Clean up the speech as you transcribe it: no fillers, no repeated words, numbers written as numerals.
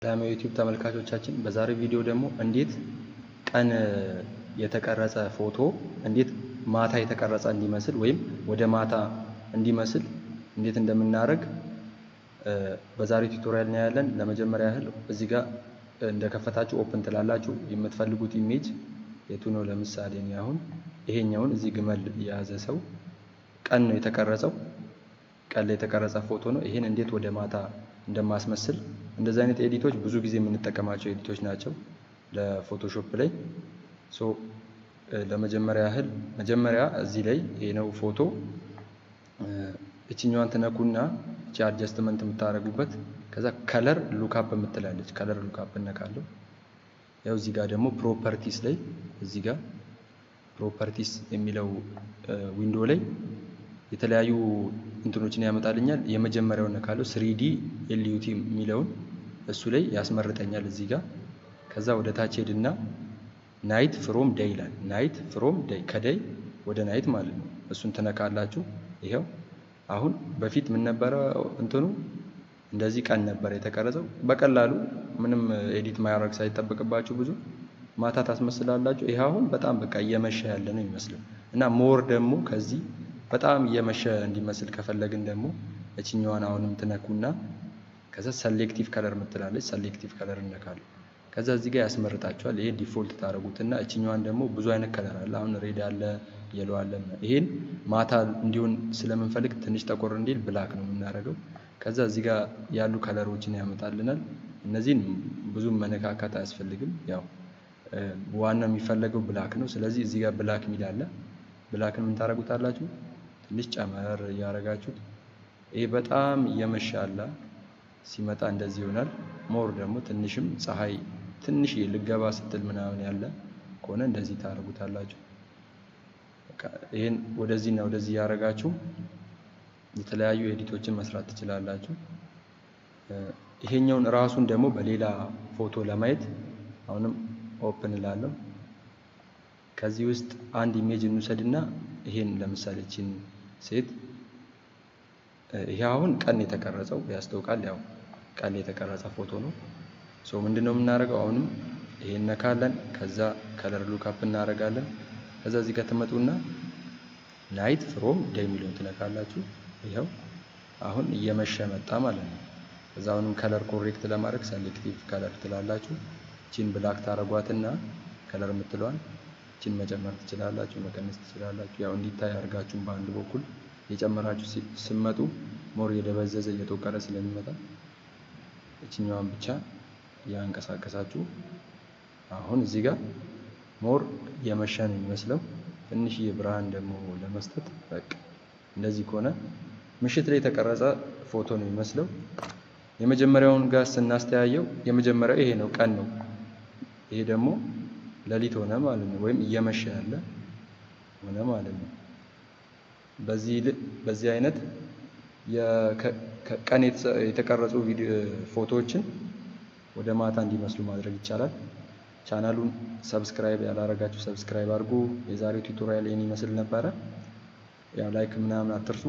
ሰላም የዩቲዩብ ተመልካቾቻችን፣ በዛሬው ቪዲዮ ደግሞ እንዴት ቀን የተቀረጸ ፎቶ እንዴት ማታ የተቀረጸ እንዲመስል ወይም ወደ ማታ እንዲመስል እንዴት እንደምናደርግ በዛሬው ቱቶሪያል እናያለን። ለመጀመሪያ ያህል እዚህ ጋር እንደከፈታችሁ ኦፕን ትላላችሁ። የምትፈልጉት ኢሜጅ የቱ ነው? ለምሳሌ እኔ አሁን ይሄኛውን እዚህ ግመል የያዘ ሰው ቀን ነው የተቀረጸው፣ ቀን ላይ የተቀረጸ ፎቶ ነው። ይሄን እንዴት ወደ ማታ እንደማስመስል እንደዚህ አይነት ኤዲቶች ብዙ ጊዜ የምንጠቀማቸው ኤዲቶች ናቸው ለፎቶሾፕ ላይ። ለመጀመሪያ ያህል መጀመሪያ እዚህ ላይ ይሄ ነው ፎቶ። እቺኛዋን ትነኩና እቺ አድጀስትመንት የምታደርጉበት ከዛ ከለር ሉክአፕ የምትላለች ከለር ሉክአፕ እነካለሁ። ያው እዚህ ጋር ደግሞ ፕሮፐርቲስ ላይ እዚህ ጋር ፕሮፐርቲስ የሚለው ዊንዶ ላይ የተለያዩ እንትኖችን ያመጣልኛል። የመጀመሪያውን ነካለው 3D LUT የሚለውን እሱ ላይ ያስመርጠኛል እዚህ ጋር። ከዛ ወደ ታች ሄድና ናይት ፍሮም ዴይ ይላል። ናይት ፍሮም ዴይ ከዴይ ወደ ናይት ማለት ነው። እሱን ትነካላችሁ። ይሄው አሁን በፊት ምን ነበረ እንትኑ እንደዚህ ቀን ነበር የተቀረጸው። በቀላሉ ምንም ኤዲት ማድረግ ሳይጠበቅባችሁ ብዙ ማታ ታስመስላላችሁ። ይሄ አሁን በጣም በቃ እየመሸ ያለ ነው ይመስላል። እና ሞር ደግሞ ከዚህ በጣም እየመሸ እንዲመስል ከፈለግን ደግሞ እቺኛዋን አሁንም ትነኩና ከዛ ሰሌክቲቭ ከለር ምትላለች ሰሌክቲቭ ከለር እንነካለን። ከዛ እዚህ ጋር ያስመርጣችኋል። ይሄ ዲፎልት ታደርጉትና እቺኛዋን ደግሞ ብዙ አይነት ከለር አለ። አሁን ሬድ አለ፣ የሎ አለ። ይሄን ማታ እንዲሆን ስለምንፈልግ ትንሽ ጠቆር እንዲል ብላክ ነው የምናደርገው። ከዛ እዚህ ጋር ያሉ ከለሮችን ያመጣልናል። እነዚህን ብዙም መነካካት አያስፈልግም። ያው ዋናው የሚፈለገው ብላክ ነው። ስለዚህ እዚህ ጋር ብላክ ሚል አለ። ብላክን ምን ታደርጉታላችሁ? ትንሽ ጨመር እያደረጋችሁት ይሄ በጣም እየመሻላ ሲመጣ እንደዚህ ይሆናል። ሞር ደግሞ ትንሽም ፀሐይ ትንሽ ልገባ ስትል ምናምን ያለ ከሆነ እንደዚህ ታደርጉታላችሁ። ይሄን ወደዚህና ወደዚህ ያደረጋችሁ የተለያዩ ኤዲቶችን መስራት ትችላላችሁ። ይሄኛውን ራሱን ደግሞ በሌላ ፎቶ ለማየት አሁንም ኦፕን እላለሁ። ከዚህ ውስጥ አንድ ኢሜጅ እንውሰድና ይሄን ለምሳሌ እቺን ሴት ይሄ አሁን ቀን የተቀረጸው ያስታውቃል። ያው ቀን የተቀረጸ ፎቶ ነው። ምንድነው የምናደርገው? አሁንም ይሄን ነካለን። ከዛ ከለር ሉክአፕ እናደርጋለን። ከዛ እዚህ ጋር ትመጡና ናይት ፍሮም ዴይ የሚለውን ትነካላችሁ። ይሄው አሁን እየመሸ መጣ ማለት ነው። ከዛ አሁንም ከለር ኮሬክት ለማድረግ ሰሌክቲቭ ከለር ትላላችሁ። እቺን ብላክ ታረጓትና ከለር የምትለዋን እቺን መጨመር ትችላላችሁ፣ መቀነስ ትችላላችሁ። ያው እንዲታይ አድርጋችሁም በአንድ በኩል የጨመራችሁ ሲመጡ ሞር የደበዘዘ እየተወቀረ ስለሚመጣ እቺኛዋን ብቻ ያንቀሳቀሳችሁ። አሁን እዚህ ጋር ሞር የመሸ ነው የሚመስለው። ትንሽዬ ብርሃን ደግሞ ለመስጠት በቃ እንደዚህ ከሆነ ምሽት ላይ የተቀረጸ ፎቶ ነው የሚመስለው። የመጀመሪያውን ጋር ስናስተያየው የመጀመሪያው ይሄ ነው፣ ቀን ነው። ይሄ ደግሞ ሌሊት ሆነ ማለት ነው፣ ወይም እየመሸ ያለ ሆነ ማለት ነው። በዚህ አይነት ቀን የተቀረጹ ፎቶዎችን ወደ ማታ እንዲመስሉ ማድረግ ይቻላል። ቻናሉን ሰብስክራይብ ያላረጋችሁ ሰብስክራይብ አድርጉ። የዛሬው ቱቶሪያል ይህን ይመስል ነበረ። ያው ላይክ ምናምን አትርሱ።